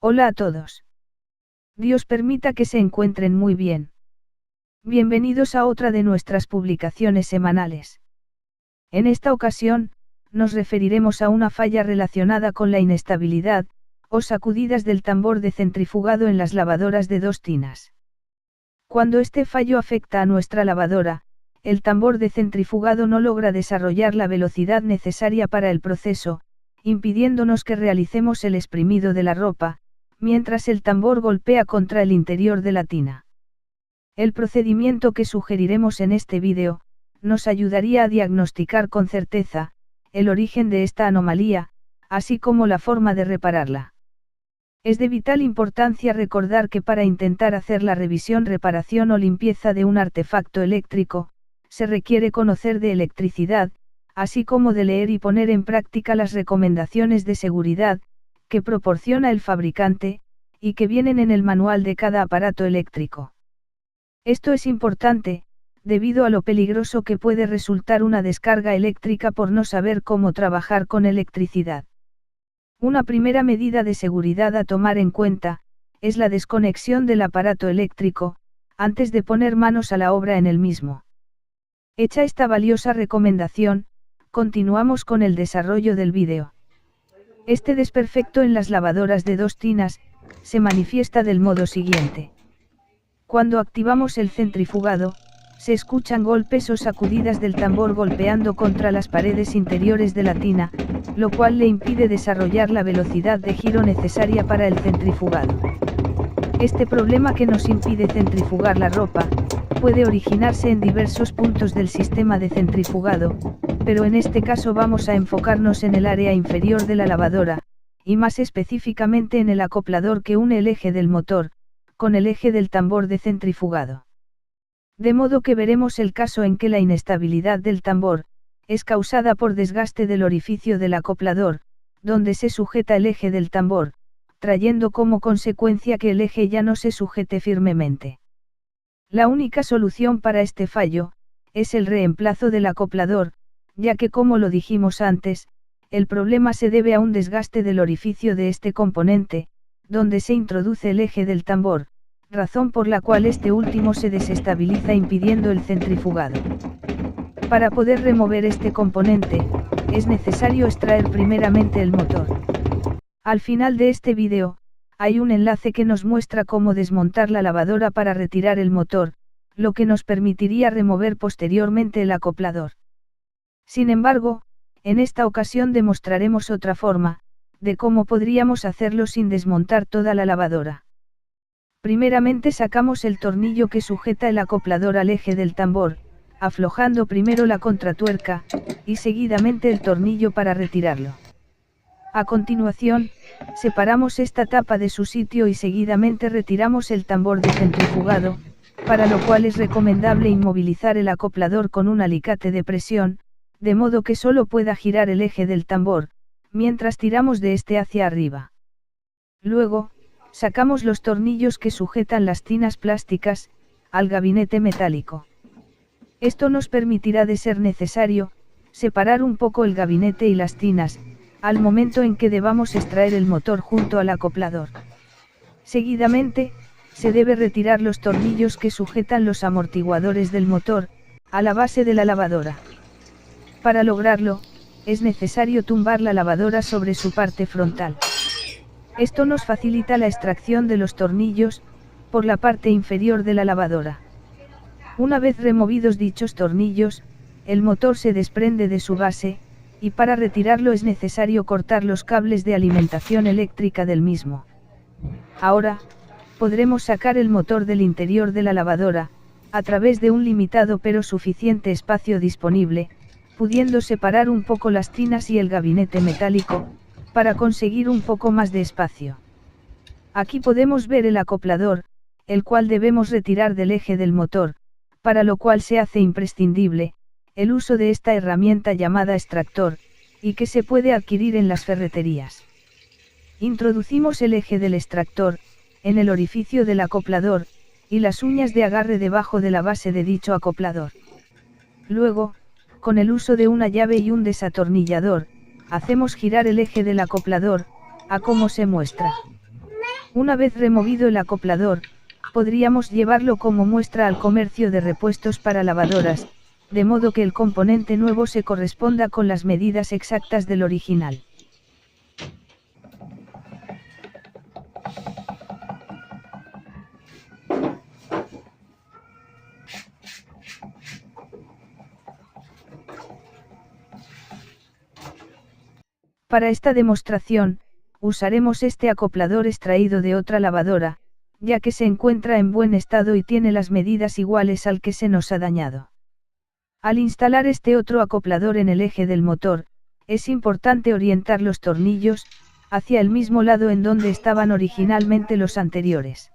Hola a todos. Dios permita que se encuentren muy bien. Bienvenidos a otra de nuestras publicaciones semanales. En esta ocasión, nos referiremos a una falla relacionada con la inestabilidad, o sacudidas del tambor de centrifugado en las lavadoras de dos tinas. Cuando este fallo afecta a nuestra lavadora, el tambor de centrifugado no logra desarrollar la velocidad necesaria para el proceso, impidiéndonos que realicemos el exprimido de la ropa, mientras el tambor golpea contra el interior de la tina. El procedimiento que sugeriremos en este vídeo, nos ayudaría a diagnosticar con certeza, el origen de esta anomalía, así como la forma de repararla. Es de vital importancia recordar que para intentar hacer la revisión, reparación o limpieza de un artefacto eléctrico, se requiere conocer de electricidad, así como de leer y poner en práctica las recomendaciones de seguridad, que proporciona el fabricante, y que vienen en el manual de cada aparato eléctrico. Esto es importante, debido a lo peligroso que puede resultar una descarga eléctrica por no saber cómo trabajar con electricidad. Una primera medida de seguridad a tomar en cuenta, es la desconexión del aparato eléctrico, antes de poner manos a la obra en el mismo. Hecha esta valiosa recomendación, continuamos con el desarrollo del vídeo. Este desperfecto en las lavadoras de dos tinas, se manifiesta del modo siguiente. Cuando activamos el centrifugado, se escuchan golpes o sacudidas del tambor golpeando contra las paredes interiores de la tina, lo cual le impide desarrollar la velocidad de giro necesaria para el centrifugado. Este problema que nos impide centrifugar la ropa, puede originarse en diversos puntos del sistema de centrifugado, pero en este caso vamos a enfocarnos en el área inferior de la lavadora, y más específicamente en el acoplador que une el eje del motor, con el eje del tambor de centrifugado. De modo que veremos el caso en que la inestabilidad del tambor, es causada por desgaste del orificio del acoplador, donde se sujeta el eje del tambor, trayendo como consecuencia que el eje ya no se sujete firmemente. La única solución para este fallo, es el reemplazo del acoplador, ya que como lo dijimos antes, el problema se debe a un desgaste del orificio de este componente, donde se introduce el eje del tambor, razón por la cual este último se desestabiliza impidiendo el centrifugado. Para poder remover este componente, es necesario extraer primeramente el motor. Al final de este vídeo, hay un enlace que nos muestra cómo desmontar la lavadora para retirar el motor, lo que nos permitiría remover posteriormente el acoplador. Sin embargo, en esta ocasión demostraremos otra forma, de cómo podríamos hacerlo sin desmontar toda la lavadora. Primeramente sacamos el tornillo que sujeta el acoplador al eje del tambor, aflojando primero la contratuerca, y seguidamente el tornillo para retirarlo. A continuación, separamos esta tapa de su sitio y seguidamente retiramos el tambor de centrifugado, para lo cual es recomendable inmovilizar el acoplador con un alicate de presión, de modo que solo pueda girar el eje del tambor, mientras tiramos de este hacia arriba. Luego, sacamos los tornillos que sujetan las tinas plásticas, al gabinete metálico. Esto nos permitirá, de ser necesario, separar un poco el gabinete y las tinas, al momento en que debamos extraer el motor junto al acoplador. Seguidamente, se debe retirar los tornillos que sujetan los amortiguadores del motor, a la base de la lavadora. Para lograrlo, es necesario tumbar la lavadora sobre su parte frontal. Esto nos facilita la extracción de los tornillos, por la parte inferior de la lavadora. Una vez removidos dichos tornillos, el motor se desprende de su base, y para retirarlo es necesario cortar los cables de alimentación eléctrica del mismo. Ahora, podremos sacar el motor del interior de la lavadora, a través de un limitado pero suficiente espacio disponible, pudiendo separar un poco las tinas y el gabinete metálico, para conseguir un poco más de espacio. Aquí podemos ver el acoplador, el cual debemos retirar del eje del motor, para lo cual se hace imprescindible, el uso de esta herramienta llamada extractor, y que se puede adquirir en las ferreterías. Introducimos el eje del extractor, en el orificio del acoplador, y las uñas de agarre debajo de la base de dicho acoplador. Luego, con el uso de una llave y un desatornillador, hacemos girar el eje del acoplador, a como se muestra. Una vez removido el acoplador, podríamos llevarlo como muestra al comercio de repuestos para lavadoras, de modo que el componente nuevo se corresponda con las medidas exactas del original. Para esta demostración, usaremos este acoplador extraído de otra lavadora, ya que se encuentra en buen estado y tiene las medidas iguales al que se nos ha dañado. Al instalar este otro acoplador en el eje del motor, es importante orientar los tornillos hacia el mismo lado en donde estaban originalmente los anteriores.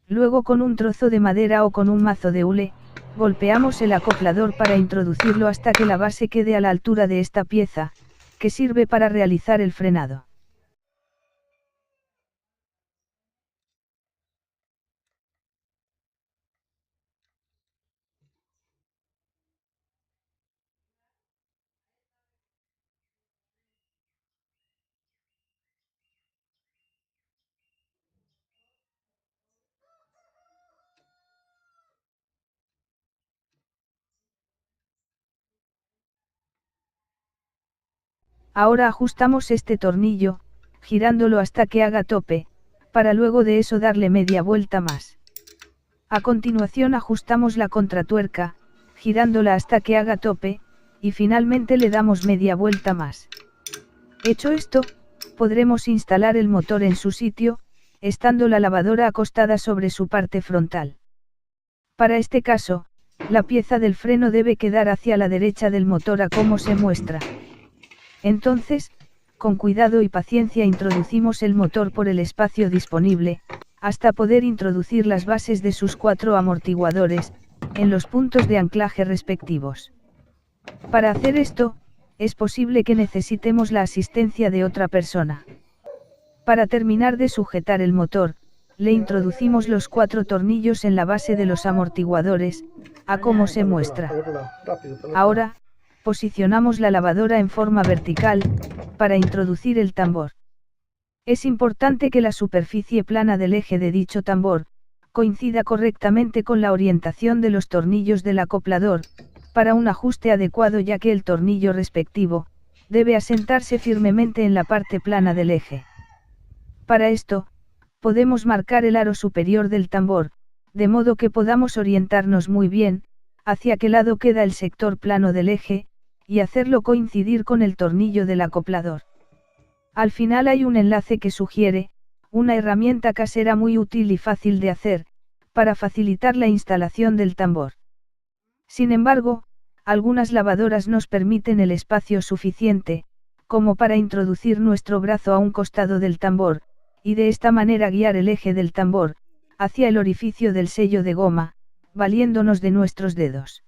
Luego con un trozo de madera o con un mazo de hule, golpeamos el acoplador para introducirlo hasta que la base quede a la altura de esta pieza, que sirve para realizar el frenado. Ahora ajustamos este tornillo, girándolo hasta que haga tope, para luego de eso darle media vuelta más. A continuación ajustamos la contratuerca, girándola hasta que haga tope, y finalmente le damos media vuelta más. Hecho esto, podremos instalar el motor en su sitio, estando la lavadora acostada sobre su parte frontal. Para este caso, la pieza del freno debe quedar hacia la derecha del motor a como se muestra. Entonces, con cuidado y paciencia introducimos el motor por el espacio disponible, hasta poder introducir las bases de sus 4 amortiguadores, en los puntos de anclaje respectivos. Para hacer esto, es posible que necesitemos la asistencia de otra persona. Para terminar de sujetar el motor, le introducimos los 4 tornillos en la base de los amortiguadores, a como se muestra. Ahora, posicionamos la lavadora en forma vertical, para introducir el tambor. Es importante que la superficie plana del eje de dicho tambor, coincida correctamente con la orientación de los tornillos del acoplador, para un ajuste adecuado ya que el tornillo respectivo, debe asentarse firmemente en la parte plana del eje. Para esto, podemos marcar el aro superior del tambor, de modo que podamos orientarnos muy bien, hacia qué lado queda el sector plano del eje, y hacerlo coincidir con el tornillo del acoplador. Al final hay un enlace que sugiere, una herramienta casera muy útil y fácil de hacer, para facilitar la instalación del tambor. Sin embargo, algunas lavadoras nos permiten el espacio suficiente, como para introducir nuestro brazo a un costado del tambor, y de esta manera guiar el eje del tambor, hacia el orificio del sello de goma, valiéndonos de nuestros dedos.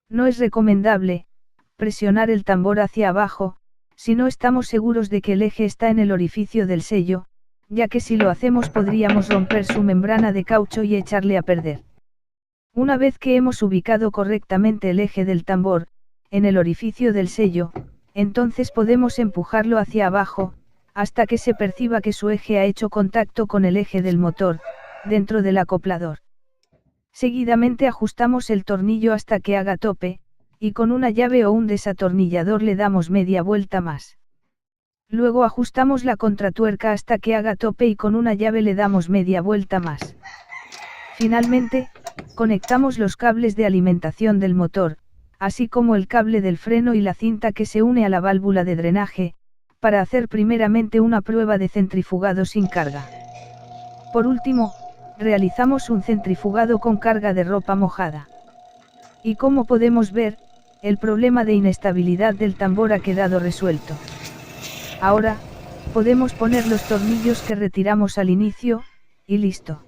No es recomendable presionar el tambor hacia abajo, si no estamos seguros de que el eje está en el orificio del sello, ya que si lo hacemos podríamos romper su membrana de caucho y echarle a perder. Una vez que hemos ubicado correctamente el eje del tambor, en el orificio del sello, entonces podemos empujarlo hacia abajo, hasta que se perciba que su eje ha hecho contacto con el eje del motor, dentro del acoplador. Seguidamente ajustamos el tornillo hasta que haga tope, y con una llave o un desatornillador le damos media vuelta más. Luego ajustamos la contratuerca hasta que haga tope y con una llave le damos media vuelta más. Finalmente, conectamos los cables de alimentación del motor, así como el cable del freno y la cinta que se une a la válvula de drenaje, para hacer primeramente una prueba de centrifugado sin carga. Por último, realizamos un centrifugado con carga de ropa mojada. Y como podemos ver, el problema de inestabilidad del tambor ha quedado resuelto. Ahora, podemos poner los tornillos que retiramos al inicio, y listo.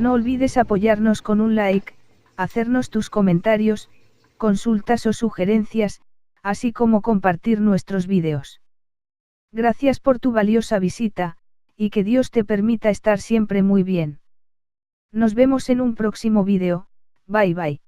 No olvides apoyarnos con un like, hacernos tus comentarios, consultas o sugerencias, así como compartir nuestros vídeos. Gracias por tu valiosa visita, y que Dios te permita estar siempre muy bien. Nos vemos en un próximo vídeo, bye bye.